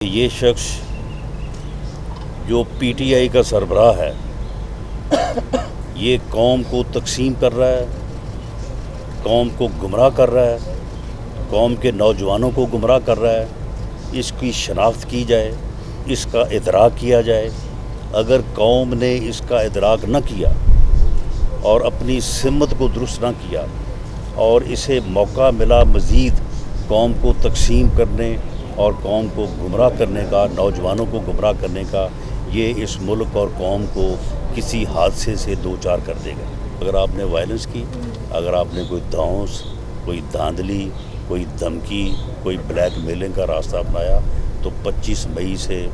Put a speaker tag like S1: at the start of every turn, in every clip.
S1: یہ شخص جو پی ٹی آئی کا سربراہ ہے یہ قوم کو تقسیم کر رہا ہے، قوم کو گمراہ کر رہا ہے، قوم کے نوجوانوں کو گمراہ کر رہا ہے۔ اس کی شناخت کی جائے، اس کا ادراک کیا جائے۔ اگر قوم نے اس کا ادراک نہ کیا اور اپنی سمت کو درست نہ کیا اور اسے موقع ملا مزید قوم کو تقسیم کرنے اور قوم کو گمراہ کرنے کا، نوجوانوں کو گمراہ کرنے کا، یہ اس ملک اور قوم کو کسی حادثے سے دوچار کر دے گا۔ اگر آپ نے وائلنس کی، اگر آپ نے کوئی دھونس، کوئی دھاندلی، کوئی دھمکی، کوئی بلیک میلنگ کا راستہ اپنایا تو 25 مئی سے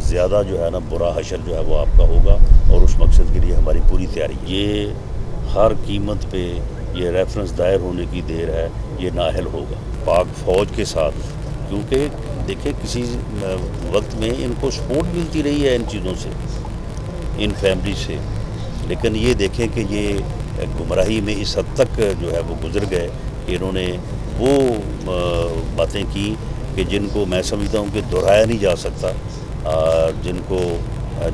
S1: زیادہ جو ہے نا برا حشر جو ہے وہ آپ کا ہوگا، اور اس مقصد کے لیے ہماری پوری تیاری ہے۔ یہ ہر قیمت پہ یہ ریفرنس دائر ہونے کی دیر ہے، یہ نااہل ہوگا پاک فوج کے ساتھ، کیونکہ دیکھیں کسی وقت میں ان کو سپورٹ ملتی رہی ہے ان چیزوں سے، ان فیملی سے، لیکن یہ دیکھیں کہ یہ گمراہی میں اس حد تک جو ہے وہ گزر گئے کہ انہوں نے وہ باتیں کی کہ جن کو میں سمجھتا ہوں کہ دہرایا نہیں جا سکتا، جن کو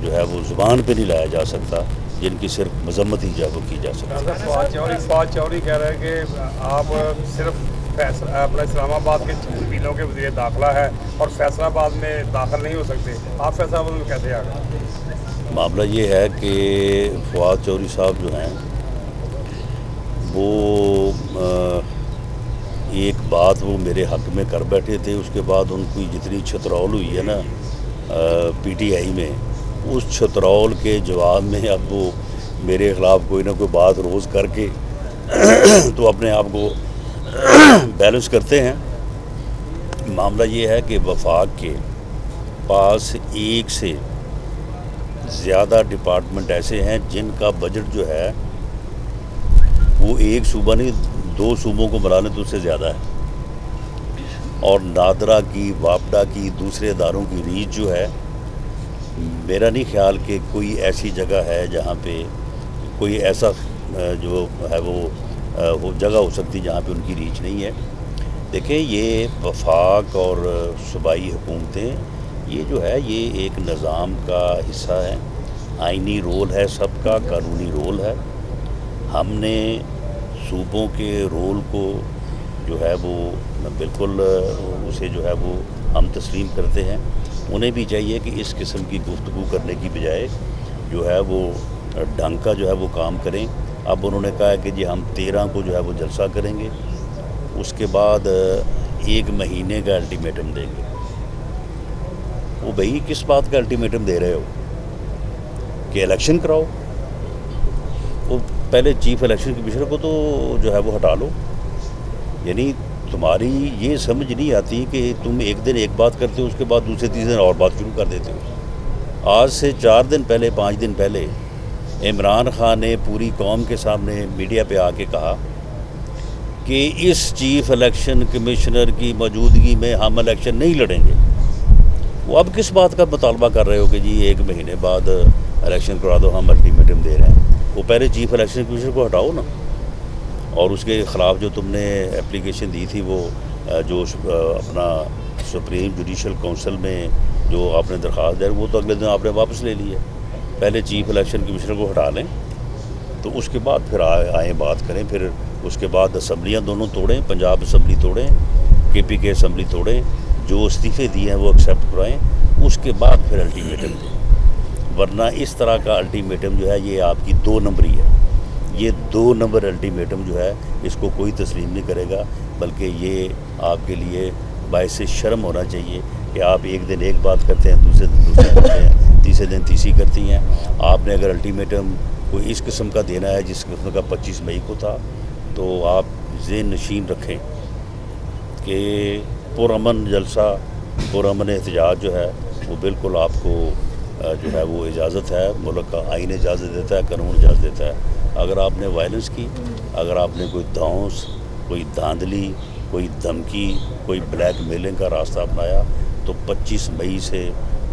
S1: جو ہے وہ زبان پہ نہیں لایا جا سکتا، جن کی صرف مذمت ہی جو ہے وہ کی جا سکتی۔
S2: فواد چوہدری کہہ رہے ہیں کہ آپ صرف اپنا اسلام آباد کے وکیلوں کے وزیر داخلہ ہے اور فیصلہ آباد میں داخل نہیں ہو سکتے، آپ فیصلہ آباد میں کیسے آ گئے؟
S1: معاملہ یہ ہے کہ فواد چوہدری صاحب جو ہیں وہ ایک بات وہ میرے حق میں کر بیٹھے تھے، اس کے بعد ان کی جتنی چھترول ہوئی ہے نا پی ٹی آئی میں، اس چھترول کے جواب میں اب وہ میرے خلاف کوئی نہ کوئی بات روز کر کے تو اپنے آپ کو بیلنس کرتے ہیں۔ معاملہ یہ ہے کہ وفاق کے پاس ایک سے زیادہ ڈپارٹمنٹ ایسے ہیں جن کا بجٹ جو ہے وہ ایک صوبہ نہیں 2 صوبوں کو ملا لیں تو اس سے زیادہ ہے، اور نادرا کی، واپڈا کی، دوسرے اداروں کی ریچ جو ہے، میرا نہیں خیال کہ کوئی ایسی جگہ ہے جہاں پہ کوئی ایسا جو ہے وہ جگہ ہو سکتی جہاں پہ ان کی ریچ نہیں ہے۔ دیکھیں یہ وفاق اور صوبائی حکومتیں یہ جو ہے یہ ایک نظام کا حصہ ہے، آئینی رول ہے سب کا، قانونی رول ہے۔ ہم نے صوبوں کے رول کو جو ہے وہ بالکل اسے جو ہے وہ ہم تسلیم کرتے ہیں۔ انہیں بھی چاہیے کہ اس قسم کی گفتگو کرنے کی بجائے جو ہے وہ ڈھنگ کا جو ہے وہ کام کریں۔ اب انہوں نے کہا ہے کہ جی ہم 13 کو جو ہے وہ جلسہ کریں گے، اس کے بعد 1 مہینے کا الٹیمیٹم دیں گے۔ وہ بھئی کس بات کا الٹیمیٹم دے رہے ہو کہ الیکشن کراؤ؟ وہ پہلے چیف الیکشن کمیشنر کو تو جو ہے وہ ہٹا لو۔ یعنی تمہاری یہ سمجھ نہیں آتی کہ تم ایک دن ایک بات کرتے ہو، اس کے بعد دوسرے تیسرے دن اور بات شروع کر دیتے ہو۔ آج سے 4 دن پہلے، 5 دن پہلے عمران خان نے پوری قوم کے سامنے میڈیا پہ آ کے کہا کہ اس چیف الیکشن کمیشنر کی موجودگی میں ہم الیکشن نہیں لڑیں گے۔ وہ اب کس بات کا مطالبہ کر رہے ہو کہ جی 1 مہینے بعد الیکشن کرا دو، ہم الٹیمیٹم دے رہے ہیں؟ وہ پہلے چیف الیکشن کمیشنر کو ہٹاؤ نا، اور اس کے خلاف جو تم نے اپلیکیشن دی تھی، وہ جو اپنا سپریم جوڈیشل کونسل میں جو آپ نے درخواست دی وہ تو اگلے دن آپ نے واپس لے لی ہے۔ پہلے چیف الیکشن کمیشنر کو ہٹا لیں تو اس کے بعد پھر آئیں بات کریں۔ پھر اس کے بعد اسمبلیاں دونوں توڑیں، پنجاب اسمبلی توڑیں، کے پی کے اسمبلی توڑیں، جو استعفے دیے ہیں وہ ایکسیپٹ کرائیں، اس کے بعد پھر الٹیمیٹم دیں۔ ورنہ اس طرح کا الٹیمیٹم جو ہے یہ آپ کی 2 نمبری ہے۔ یہ 2 نمبر الٹیمیٹم جو ہے اس کو کوئی تسلیم نہیں کرے گا، بلکہ یہ آپ کے لیے باعث شرم ہونا چاہیے کہ آپ ایک دن ایک بات کرتے ہیں، دوسرے دن دوسری کرتے ہیں، تیسرے دن تیسری کرتی ہیں۔ آپ نے اگر الٹیمیٹم کوئی اس قسم کا دینا ہے جس قسم کا 25 مئی کو تھا، تو آپ ذہن نشین رکھیں کہ پرامن جلسہ، پرامن احتجاج جو ہے وہ بالکل آپ کو جو ہے وہ اجازت ہے، ملک کا آئین اجازت دیتا ہے، قانون اجازت دیتا ہے۔ اگر آپ نے وائلنس کی، اگر آپ نے کوئی دھونس، کوئی دھاندلی، کوئی دھمکی، کوئی بلیک میلنگ کا راستہ اپنایا تو 25 مئی سے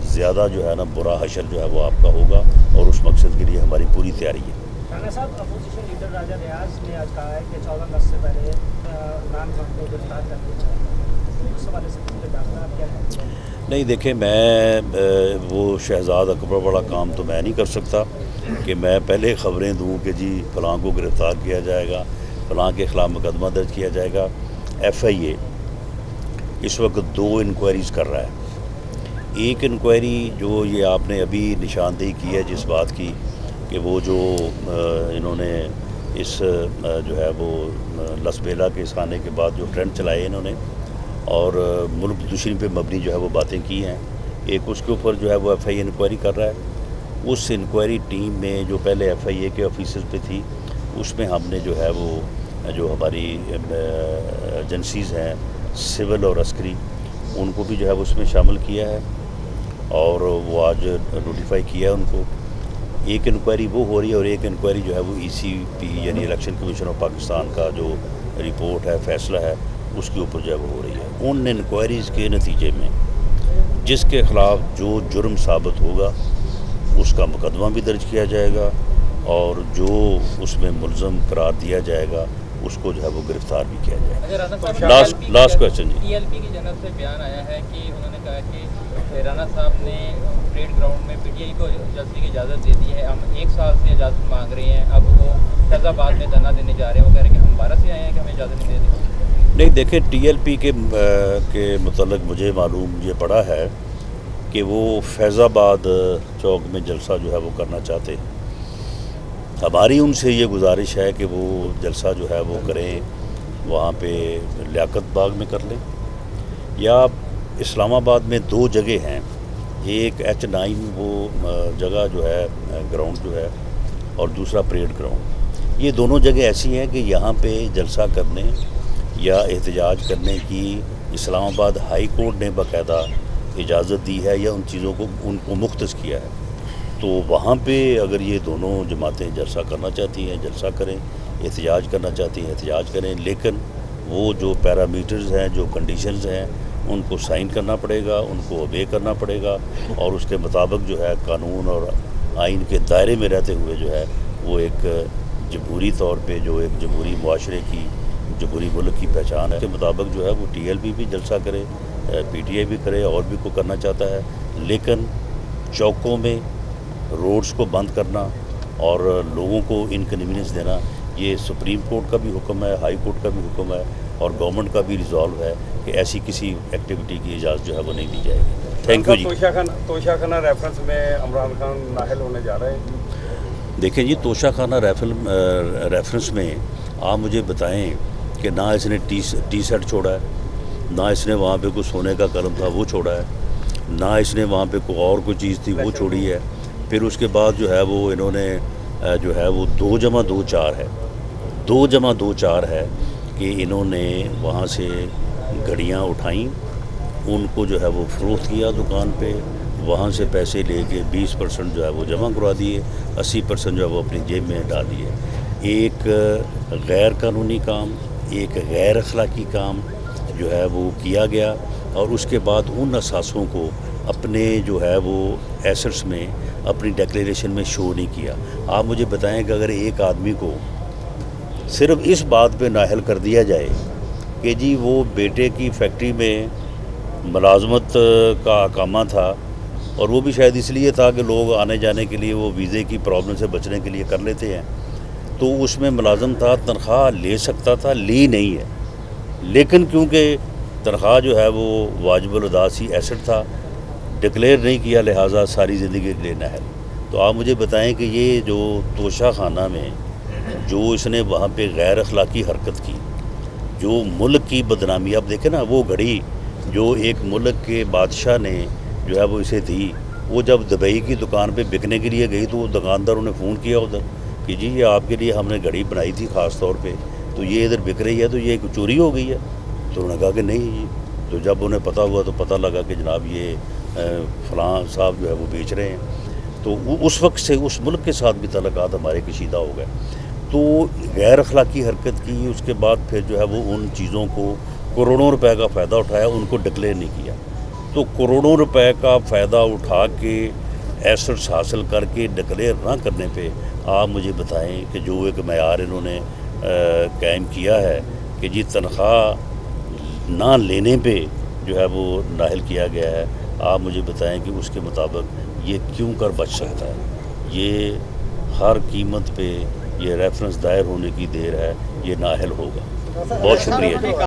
S1: زیادہ جو ہے نا برا حشر جو ہے وہ آپ کا ہوگا، اور اس مقصد کے لیے ہماری پوری تیاری ہے۔
S3: رانا صاحب، اپوزیشن لیڈر راجہ ریاض نے آج کہا ہے کہ 14 اگست سے پہلے عمران خان کو گرفتار کر دیا جائے۔ उस हवाले से पूरे दाखिला आप क्या कहते हैं?
S1: नहीं देखें, मैं वो शहजाद अकबर वाला काम तो मैं नहीं कर सकता कि मैं पहले ख़बरें दूं कि जी फ़लाँ को गिरफ़्तार किया जाएगा, फ़लाँ के ख़िलाफ़ मुकदमा दर्ज किया जाएगा। FIA इस वक्त 2 इंक्वायरीज़ कर रहा है। एक इंक्वायरी जो ये आपने अभी निशानदेही की है जिस बात की कि वो जो इन्होंने इस जो है वो लसबेला के इस आने के बाद जो ट्रेंड चलाए इन्होंने और मुल्क दुश्मनी पे मबनी जो है वो बातें की हैं, एक उसके ऊपर जो है वो FIA इंक्वायरी कर रहा है। उस इंक्वायरी टीम में जो पहले FIA के ऑफिसर्स पे थी उसमें हमने जो है वो जो हमारी एजेंसीज़ हैं सिविल और अस्करी उनको भी जो है वो उसमें शामिल किया है और वो आज नोटिफाई किया है उनको। एक इंक्वायरी वो हो रही है और एक इंक्वायरी जो है वो ECP यानी इलेक्शन कमीशन ऑफ पाकिस्तान का जो रिपोर्ट है, फैसला है, उसके ऊपर जो है वो हो रही है। उन इंक्वायरीज़ के नतीजे में जिसके ख़िलाफ़ जो जुर्म साबित होगा उसका मुकदमा भी दर्ज किया जाएगा और जो उसमें मुलज़म करार दिया जाएगा उसको जो है वो गिरफ़्तार भी किया जाएगा। लास्ट क्वेश्चन जी।
S4: TLP की जानब से बयान आया है कि उन्होंने कहा कि राणा साहब ने परेड ग्राउंड में PTI को जल्दी की इजाज़त दे दी है, हम 1 साल से इजाज़त मांग रहे हैं, अब वो फैज़ाबाद में धरना देने जा रहे हैं, वो कह रहे हैं कि हम 12 से आए हैं कि हमें इजाज़त नहीं दे दी।
S1: नहीं देखें, TLP के मतलब मुझे मालूम ये पड़ा है कि वो फैज़ाबाद चौक में जलसा जो है वो करना चाहते हैं। हमारी उनसे ये गुजारिश है कि वो जलसा जो है वो करें वहाँ पे लियाकत बाग में कर लें या इस्लामाबाद में 2 जगह हैं, एक H9 वो जगह जो है ग्राउंड जो है और दूसरा परेड ग्राउंड। ये दोनों जगह ऐसी हैं कि यहाँ पे जलसा करने या एहतजाज करने की इस्लामाबाद हाई कोर्ट ने बाकायदा इजाज़त दी है या उन चीज़ों को उनको मुख्तस किया है। तो वहाँ पे अगर ये दोनों जमातें जलसा करना चाहती हैं जलसा करें, एहतजाज करना चाहती हैं एहतजाज करें, लेकिन वो जो पैरामीटर्स हैं, जो कंडीशंस हैं, उनको साइन करना पड़ेगा, उनको ओबे करना पड़ेगा और उसके मुताबिक जो है कानून और आइन के दायरे में रहते हुए जो है वो एक जमहूरी तौर पे जो एक जमहूरी मुआशरे की, जमहूरी मुल्क की पहचान है के मुताबिक जो है वो TLP भी जलसा करे, PTI भी करे और भी को करना चाहता है, लेकिन चौकों में रोड्स को बंद करना और लोगों को इनकन्वीनियंस देना ये सुप्रीम कोर्ट का भी हुक्म है, हाई कोर्ट का भी हुक्म है और गवर्नमेंट का भी रिजॉल्व है कि ऐसी किसी एक्टिविटी की इजाज़त जो है वो नहीं दी जाएगी। Thank you ji.
S2: Toshakhana reference में इमरान खान नाहल होने जा रहे हैं।
S1: देखें जी, तोशाखाना रेफरेंस में आप मुझे बताएं कि ना इसने टी शर्ट छोड़ा है, ना इसने वहाँ पे कोई सोने का कलम था वो छोड़ा है, ना इसने वहाँ पे कोई और कोई चीज़ थी वो छोड़ी है। फिर उसके बाद जो है वो इन्होंने जो है वो 2+2 4 है, 2+2 4 है कि इन्होंने वहाँ से घड़ियाँ उठाईं, उनको जो है वो फ़रोख्त किया दुकान पे, वहाँ से पैसे लेके 20% जो है वो जमा करवा दिए, 80% जो है वो अपनी जेब में डाल दिए। एक गैर कानूनी काम, एक गैर अखलाकी काम जो है वो किया गया और उसके बाद उन असासों को अपने जो है वो एसेट्स में अपनी डिक्लेरेशन में शो नहीं किया। आप मुझे बताएं कि अगर एक आदमी को सिर्फ इस बात पे नाअहल कर दिया जाए कि जी वो बेटे की फैक्ट्री में मुलाजमत का अकामा था और वो भी शायद इसलिए था कि लोग आने जाने के लिए वो वीज़े की प्रॉब्लम से बचने के लिए कर लेते हैं, तो उसमें मुलाजम था, तनख्वाह ले सकता था, ली नहीं है, लेकिन क्योंकि तनख्वाह जो है वो वाजिबुल अदासी एसेट था, डिक्लेयर नहीं किया, लिहाजा सारी ज़िंदगी के लिए नाअहल। तो आप मुझे बताएं कि ये जो तोशाखाना में जो इसने वहाँ पे गैर अखलाकी हरकत की, जो मुल्क की बदनामी, आप देखें ना वो घड़ी जो एक मुल्क के बादशाह ने जो है वो इसे दी, वो जब दुबई की दुकान पे बिकने के लिए गई तो वो दुकानदारों ने फ़ोन किया उधर कि जी ये आपके लिए हमने घड़ी बनाई थी ख़ास तौर पे, तो ये इधर बिक रही है, तो ये चोरी हो गई है। तो उन्होंने कहा कि नहीं, तो जब उन्हें पता हुआ तो पता लगा कि जनाब ये फ़लाँ साहब जो है वो बेच रहे हैं। तो उस वक्त से उस मुल्क के साथ भी तल्लुकात हमारे कशीदा हो गए। तो गैर अखलाकी हरकत की, उसके बाद फिर जो है वो उन चीज़ों को करोड़ों रुपए का फ़ायदा उठाया, उनको डिक्लेयर नहीं किया। तो करोड़ों रुपए का फ़ायदा उठा के एसेट्स हासिल करके डिक्लेयर ना करने पे आप मुझे बताएं कि जो एक मयार इन्होंने कायम किया है कि जी तनख्वाह ना लेने पे जो है वो नाहल किया गया है। आप मुझे बताएं कि उसके मुताबिक ये क्यों कर बच सकता है। ये हर कीमत पे ये रेफरेंस दायर होने की देर है, ये नाहल होगा। बहुत शुक्रिया जी।